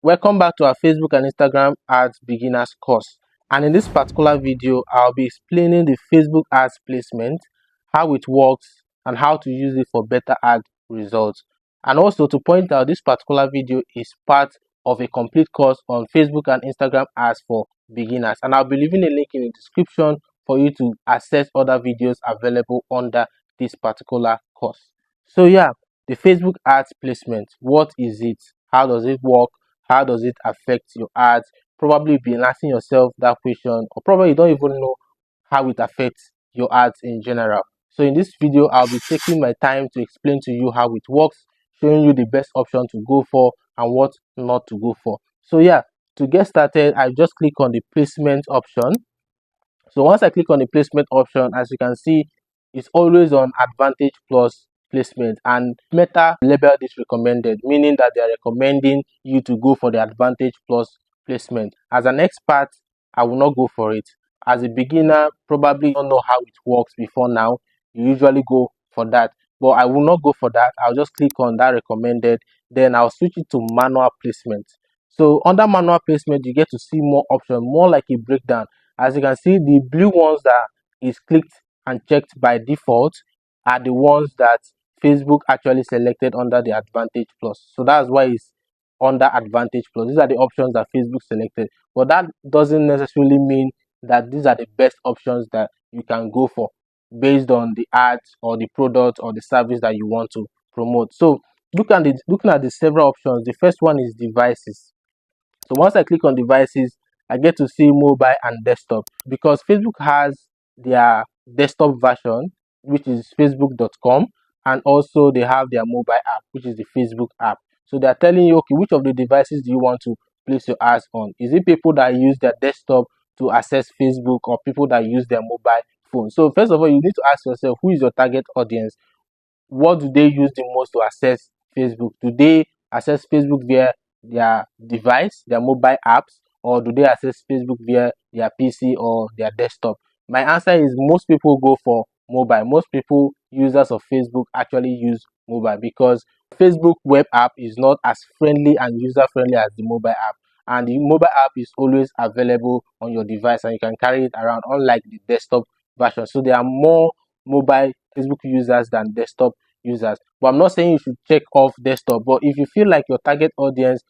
Welcome back to our Facebook and Instagram ads beginners course. And in this particular video, I'll be explaining the Facebook ads placement, how it works, and how to use it for better ad results. And also to point out, this particular video is part of a complete course on Facebook and Instagram ads for beginners. And I'll be leaving a link in the description for you to access other videos available under this particular course. So yeah, the Facebook ads placement, what is it? How does it work? How does it affect your ads? Probably been asking yourself that question, or probably you don't even know how it affects your ads in general. So in this video, I'll be taking my time to explain to you how it works, showing you the best option to go for and what not to go for. So yeah, to get started, I just click on the placement option. So once I click on the placement option, as you can see, it's always on Advantage Plus placement, and Meta label this recommended, meaning that they are recommending you to go for the Advantage Plus placement. As an expert, I will not go for it. As a beginner, probably don't know how it works before now, you usually go for that, but I will not go for that. I'll just click on that recommended, then I'll switch it to manual placement. So under manual placement, you get to see more options, more like a breakdown. As you can see, the blue ones that is clicked and checked by default are the ones that Facebook actually selected under the Advantage Plus. So that's why it's under Advantage Plus. These are the options that Facebook selected. But that doesn't necessarily mean that these are the best options that you can go for based on the ads or the product or the service that you want to promote. So looking at the several options, the first one is devices. So once I click on devices, I get to see mobile and desktop, because Facebook has their desktop version, which is facebook.com, and also they have their mobile app, which is the Facebook app. So they are telling you, okay, which of the devices do you want to place your ads on? Is it people that use their desktop to access Facebook, or people that use their mobile phone? So first of all, you need to ask yourself, who is your target audience? What do they use the most to access Facebook? Do they access Facebook via their device, their mobile apps, or do they access Facebook via their PC or their desktop? My answer is most people go for mobile. Most people, users of Facebook, actually use mobile, because Facebook web app is not as friendly and user friendly as the mobile app. And the mobile app is always available on your device and you can carry it around, unlike the desktop version. So there are more mobile Facebook users than desktop users. But I'm not saying you should check off desktop, but if you feel like your target audience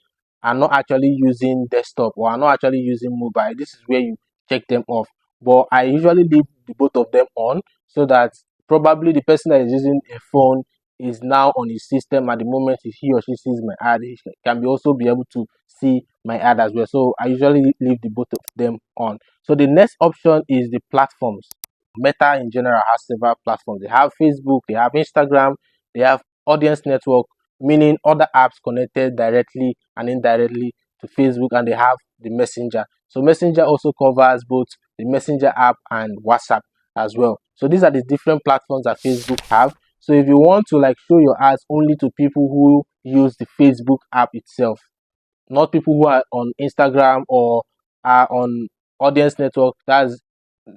are not actually using desktop or are not actually using mobile, this is where you check them off. But I usually leave the both of them on, so that probably the person that is using a phone is now on his system at the moment he or she sees my ad, he can be also be able to see my ad as well. So I usually leave the both of them on. So the next option is the platforms. Meta in general has several platforms. They have Facebook, they have Instagram, they have audience network, meaning other apps connected directly and indirectly to Facebook, and they have the Messenger. So Messenger also covers both the Messenger app and WhatsApp as well. So these are the different platforms that Facebook have. So if you want to like show your ads only to people who use the Facebook app itself, not people who are on Instagram or are on audience network, that's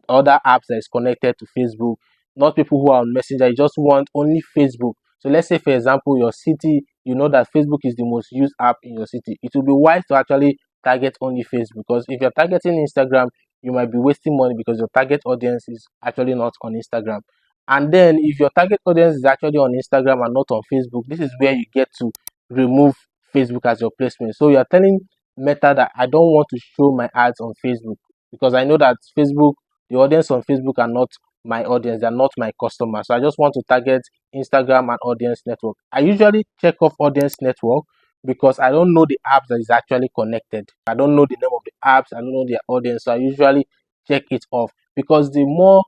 other apps that is connected to Facebook, not people who are on Messenger, you just want only Facebook. So let's say, for example, your city, you know that Facebook is the most used app in your city. It will be wise to actually target only Facebook, because if you're targeting Instagram, you might be wasting money because your target audience is actually not on Instagram. And then if your target audience is actually on Instagram and not on Facebook, this is where you get to remove Facebook as your placement. So you're telling Meta that I don't want to show my ads on Facebook, because I know that Facebook, the audience on Facebook are not my audience, they're not my customers. So I just want to target Instagram and audience network. I usually check off audience network because I don't know the apps that is actually connected. I don't know the name of the apps, I don't know their audience. So I usually check it off, because the more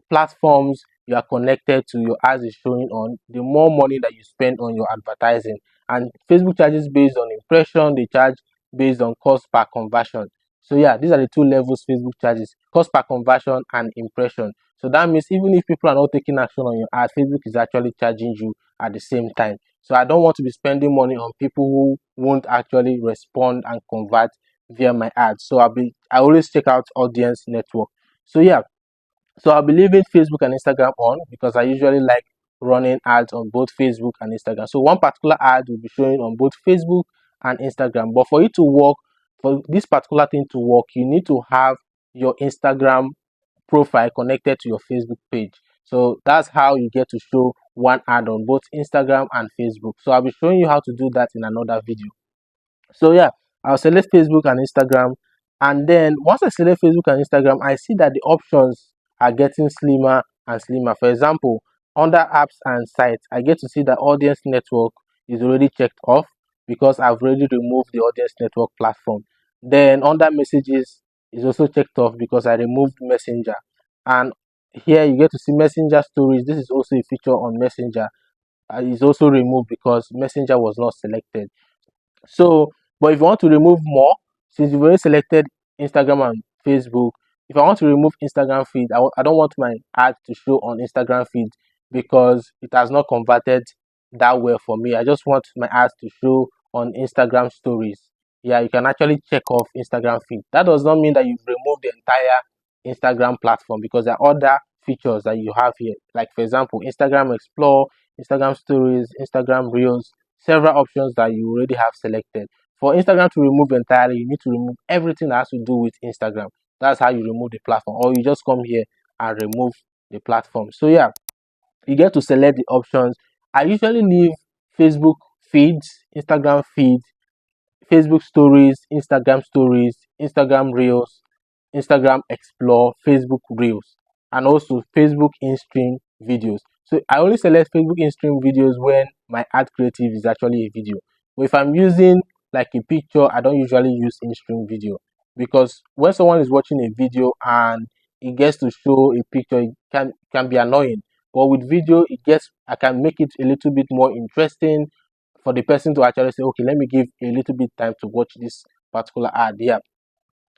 platforms you are connected to your ads is showing on, the more money that you spend on your advertising. And Facebook charges based on impression, they charge based on cost per conversion. So yeah, these are the two levels Facebook charges: cost per conversion and impression. So that means even if people are not taking action on your ad, Facebook is actually charging you at the same time. So I don't want to be spending money on people who won't actually respond and convert via my ads. So I always check out audience network. So yeah, so I'll be leaving Facebook and Instagram on, because I usually like running ads on both Facebook and Instagram. So one particular ad will be showing on both Facebook and Instagram. But for it to work, for this particular thing to work, you need to have your Instagram profile connected to your Facebook page. So that's how you get to show one ad on both Instagram and Facebook. So I'll be showing you how to do that in another video. So yeah, I'll select Facebook and Instagram, and then once I select Facebook and Instagram, I see that the options are getting slimmer and slimmer. For example, under apps and sites, I get to see that audience network is already checked off because I've already removed the audience network platform. Then under messages is also checked off because I removed Messenger. And here you get to see Messenger stories. This is also a feature on Messenger. It's also removed because Messenger was not selected. So, but if you want to remove more, since you've already selected Instagram and Facebook, if I want to remove Instagram feed, I don't want my ad to show on Instagram feed because it has not converted that well for me. I just want my ads to show on Instagram stories. Yeah, you can actually check off Instagram feed. That does not mean that you've removed the entire Instagram platform because there are other features that you have here. Like for example, Instagram Explore, Instagram Stories, Instagram Reels, several options that you already have selected. For Instagram to remove entirely, you need to remove everything that has to do with Instagram. That's how you remove the platform, or you just come here and remove the platform. So yeah, you get to select the options. I usually leave Facebook feeds, Instagram feeds, Facebook stories, Instagram Reels, Instagram Explore, Facebook Reels, and also Facebook in-stream videos. So I only select Facebook in-stream videos when my ad creative is actually a video. But if I'm using like a picture, I don't usually use in-stream video because when someone is watching a video and it gets to show a picture, it can be annoying. But with video, I can make it a little bit more interesting for the person to actually say, okay, let me give a little bit time to watch this particular ad. Yeah.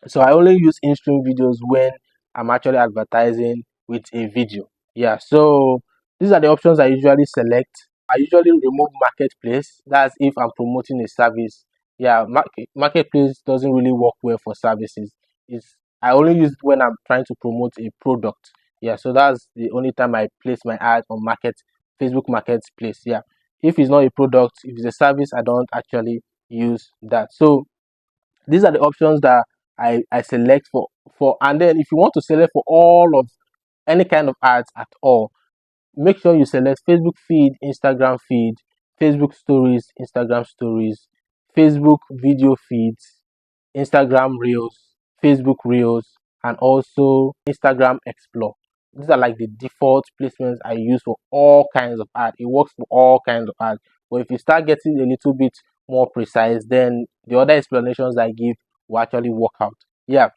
So I only use in-stream videos when I'm actually advertising with a video. Yeah, so these are the options I usually select. I usually remove marketplace. That's if I'm promoting a service. Yeah, marketplace doesn't really work well for services. I only use it when I'm trying to promote a product. Yeah, so that's the only time I place my ad on Facebook marketplace. Yeah, if it's not a product, if it's a service, I don't actually use that. So these are the options that I select for, and then if you want to select for all of any kind of ads at all, make sure you select Facebook feed, Facebook stories, Instagram stories, Facebook video feeds, Instagram Reels, Facebook Reels, and also Instagram Explore. These are like the default placements I use for all kinds of ads. It works for all kinds of ads. But if you start getting a little bit more precise, then the other explanations I give will actually work out. Yeah.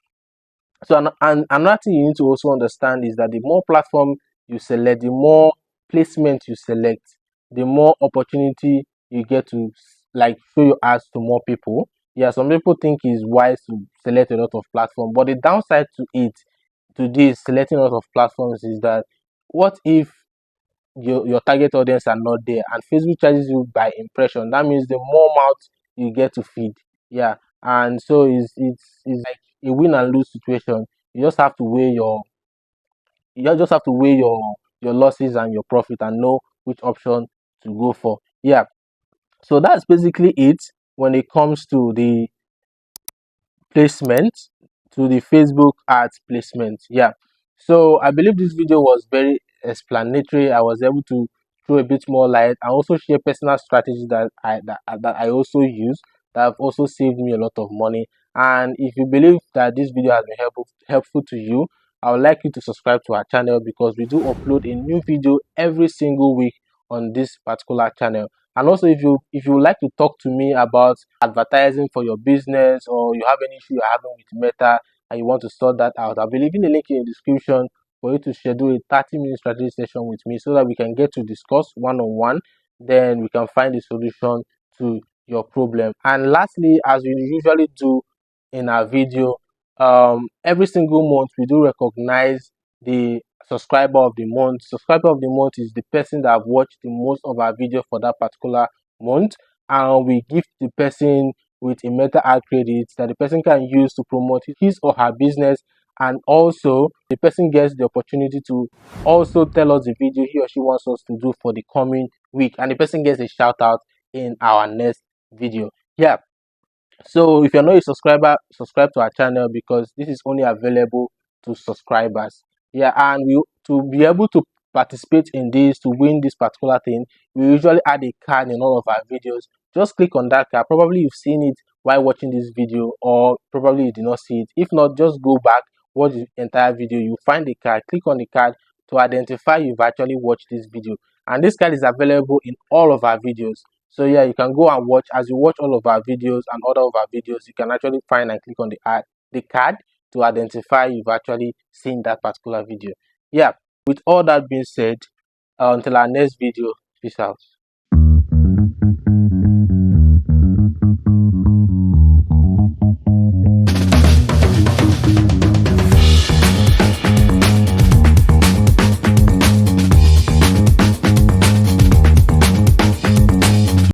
So and another thing you need to also understand is that the more platform you select, the more placement you select, the more opportunity you get to like show your ads to more people. Yeah, some people think it's wise to select a lot of platforms, but the downside to this selecting a lot of platforms is that what if your target audience are not there and Facebook charges you by impression? That means the more mouth you get to feed. Yeah, and so it's like a win and lose situation. You just have to weigh your losses and your profit and know which option to go for. Yeah, so that's basically it when it comes to the placement, to the Facebook ads placement. Yeah. So I believe this video was very explanatory. I was able to throw a bit more light and also share personal strategies that I also use that have also saved me a lot of money. And if you believe that this video has been helpful to you, I would like you to subscribe to our channel because we do upload a new video every single week on this particular channel. And also, if you would like to talk to me about advertising for your business, or you have any issue you're having with Meta and you want to sort that out, I'll be leaving the link in the description for you to schedule a 30-minute strategy session with me so that we can get to discuss one-on-one. Then we can find a solution to your problem. And lastly, as we usually do in our video, every single month we do recognize the subscriber of the month. Subscriber of the month is the person that have watched the most of our video for that particular month, and we give the person with a Meta ad credit that the person can use to promote his or her business, and also the person gets the opportunity to also tell us the video he or she wants us to do for the coming week, and the person gets a shout out in our next video. Yeah, So if you're not a subscriber, subscribe to our channel because this is only available to subscribers. Yeah, and we to be able to participate in this, to win this particular thing, we usually add a card in all of our videos. Just click on that card. Probably you've seen it while watching this video, or probably you did not see it. If not, just go back, watch the entire video. You find the card, click on the card to identify you've actually watched this video. And this card is available in all of our videos. So yeah, you can go and watch. As you watch all of our videos and other of our videos, you can actually find and click on the card to identify you've actually seen that particular video. Yeah, with all that being said, until our next video, peace out.